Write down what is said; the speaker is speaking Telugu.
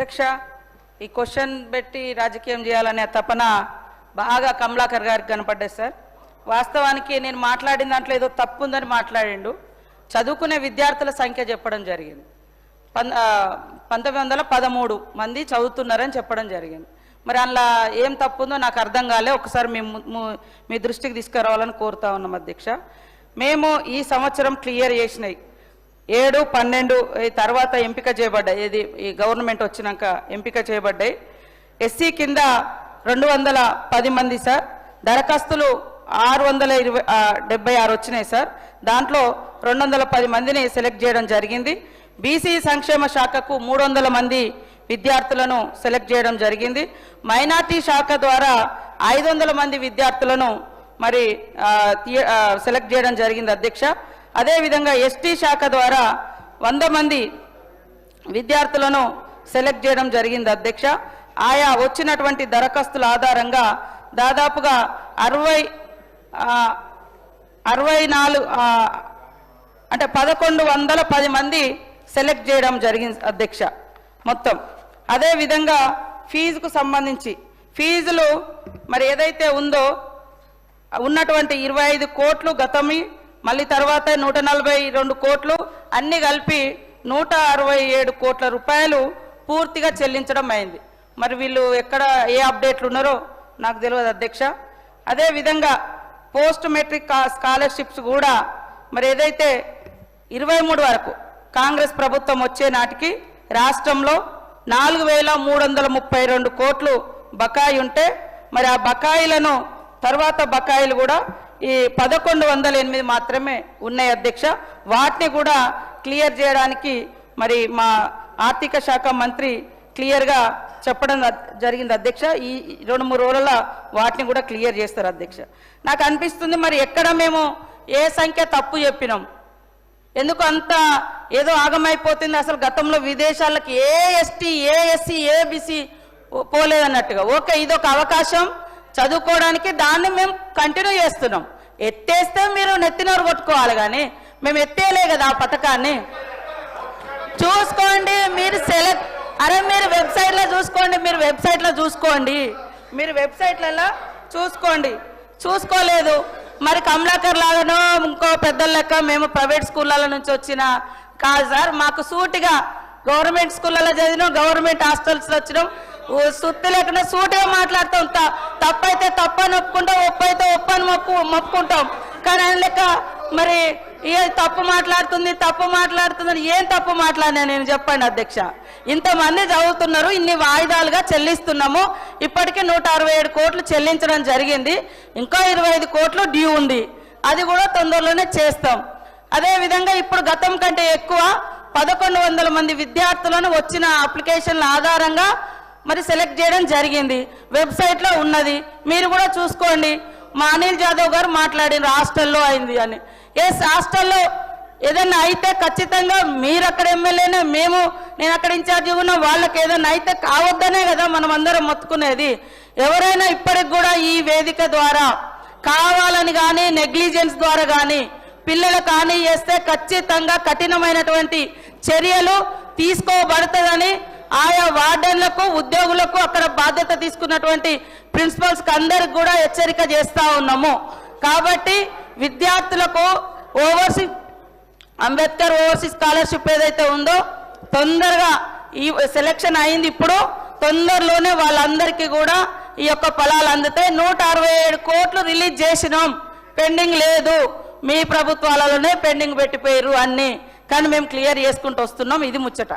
అధ్యక్ష, ఈ క్వశ్చన్ పెట్టి రాజకీయం చేయాలనే తపన బాగా కమలాకర్ గారికి కనపడ్డాయి సార్. వాస్తవానికి నేను మాట్లాడిన దాంట్లో ఏదో తప్పు ఉందని మాట్లాడిండు. చదువుకునే విద్యార్థుల సంఖ్య చెప్పడం జరిగింది. 1913 మంది చదువుతున్నారని చెప్పడం జరిగింది. మరి అందులో ఏం తప్పు ఉందో నాకు అర్థం కాలే. ఒకసారి మీ దృష్టికి తీసుకురావాలని కోరుతా ఉన్నాం అధ్యక్ష. మేము ఈ సంవత్సరం క్లియర్ చేసినాయి 7, 12 తర్వాత ఎంపిక చేయబడ్డాయి. ఇది ఈ గవర్నమెంట్ వచ్చినాక ఎంపిక చేయబడ్డాయి. ఎస్సీ కింద 210 మంది సార్. దరఖాస్తులు 676 వచ్చినాయి సార్. దాంట్లో 210 మందిని సెలెక్ట్ చేయడం జరిగింది. బీసీ సంక్షేమ శాఖకు 300 మంది విద్యార్థులను సెలెక్ట్ చేయడం జరిగింది. మైనార్టీ శాఖ ద్వారా 500 మంది విద్యార్థులను మరి సెలెక్ట్ చేయడం జరిగింది అధ్యక్ష. అదేవిధంగా ఎస్టీ శాఖ ద్వారా 100 మంది విద్యార్థులను సెలెక్ట్ చేయడం జరిగింది అధ్యక్ష. ఆయా వచ్చినటువంటి దరఖాస్తుల ఆధారంగా దాదాపుగా 64 అంటే 1110 మంది సెలెక్ట్ చేయడం జరిగింది అధ్యక్ష మొత్తం. అదేవిధంగా ఫీజుకు సంబంధించి ఫీజులు మరి ఏదైతే ఉందో ఉన్నటువంటి 25 కోట్లు గతమి, మళ్ళీ తర్వాత 142 కోట్లు అన్ని కలిపి 167 కోట్ల రూపాయలు పూర్తిగా చెల్లించడం అయింది. మరి వీళ్ళు ఎక్కడ ఏ అప్డేట్లు ఉన్నారో నాకు తెలియదు అధ్యక్ష. అదేవిధంగా పోస్ట్ మెట్రిక్ స్కాలర్షిప్స్ కూడా మరి ఏదైతే 23 వరకు కాంగ్రెస్ ప్రభుత్వం వచ్చే నాటికి రాష్ట్రంలో 4332 కోట్లు బకాయి ఉంటే మరి ఆ బకాయిలను తర్వాత బకాయిలు కూడా ఈ 1108 మాత్రమే ఉన్నాయి అధ్యక్ష. వాటిని కూడా క్లియర్ చేయడానికి మరి మా ఆర్థిక శాఖ మంత్రి క్లియర్గా చెప్పడం జరిగింది అధ్యక్ష. ఈ 2-3 రోజుల వాటిని కూడా క్లియర్ చేస్తారు అధ్యక్ష. నాకు అనిపిస్తుంది మరి ఎక్కడ మేము ఏ సంఖ్య తప్పు చెప్పినాం, ఎందుకు అంత ఏదో ఆగమైపోతుంది. అసలు గతంలో విదేశాలకు ఏ ఎస్టీ ఏ ఎస్సీ ఏ బీసీ పోలేదన్నట్టుగా. ఓకే, ఇదొక అవకాశం చదువుకోవడానికి, దాన్ని మేము కంటిన్యూ చేస్తున్నాం. ఎత్తేస్తే మీరు నెత్తినోరు కొట్టుకోవాలి, కానీ మేము ఎత్తేయలే కదా ఆ పథకాన్ని. చూసుకోండి మీరు మీరు వెబ్సైట్లో చూసుకోండి, మీరు వెబ్సైట్లలో చూసుకోలేదు. మరి కమలాకర్ లాగానో ఇంకో పెద్దల లెక్క మేము ప్రైవేట్ స్కూళ్ళ నుంచి వచ్చిన కాదు సార్. మాకు సూటిగా గవర్నమెంట్ స్కూళ్ళలో చదివినాం, గవర్నమెంట్ హాస్టల్స్లో వచ్చినాం. సుత్తి లేకుండా సూటిగా మాట్లాడతాం. తప్పైతే తప్పని ఒప్పుకుంటాం, ఒప్పైతే ఒప్పని మొప్పుకుంటాం. కానీ ఆయన లెక్క మరి తప్పు మాట్లాడుతుంది ఏం తప్పు మాట్లాడినా నేను చెప్పండి అధ్యక్ష. ఇంతమంది చదువుతున్నారు, ఇన్ని వాయిదాలుగా చెల్లిస్తున్నాము. ఇప్పటికీ 167 కోట్లు చెల్లించడం జరిగింది. ఇంకా 25 కోట్లు డ్యూ ఉంది, అది కూడా తొందరలోనే చేస్తాం. అదేవిధంగా ఇప్పుడు గతం కంటే ఎక్కువ 1100 మంది విద్యార్థులను వచ్చిన అప్లికేషన్ల ఆధారంగా మరి సెలెక్ట్ చేయడం జరిగింది. వెబ్సైట్లో ఉన్నది, మీరు కూడా చూసుకోండి. మా అనిల్ జాదవ్ గారు మాట్లాడిన హాస్టల్లో అయింది అని. హాస్టల్లో ఏదైనా అయితే ఖచ్చితంగా మీరు అక్కడ ఎమ్మెల్యేనే, నేను అక్కడ ఇన్ఛార్జి ఉన్నా, వాళ్ళకి ఏదైనా అయితే కావద్దనే కదా మనం అందరం మొత్తుకునేది. ఎవరైనా ఇప్పటికి కూడా ఈ వేదిక ద్వారా కావాలని కానీ నెగ్లిజెన్స్ ద్వారా కానీ పిల్లలకు హాని చేస్తే ఖచ్చితంగా కఠినమైనటువంటి చర్యలు తీసుకోబడుతుందని ఆయా వార్డెన్లకు ఉద్యోగులకు అక్కడ బాధ్యత తీసుకున్నటువంటి ప్రిన్సిపల్స్కి అందరికి కూడా హెచ్చరిక చేస్తూ ఉన్నాము. కాబట్టి విద్యార్థులకు అంబేద్కర్ ఓవర్సీస్ స్కాలర్షిప్ ఏదైతే ఉందో తొందరగా ఈ సెలక్షన్ అయింది. ఇప్పుడు తొందరలోనే వాళ్ళందరికీ కూడా ఈ యొక్క ఫలాలు అందుతాయి. 167 కోట్లు రిలీజ్ చేసినాం, పెండింగ్ లేదు. మీ ప్రభుత్వాలలోనే పెండింగ్ పెట్టిపోయారు అన్ని, కానీ మేము క్లియర్ చేసుకుంటూ వస్తున్నాం. ఇది ముచ్చట.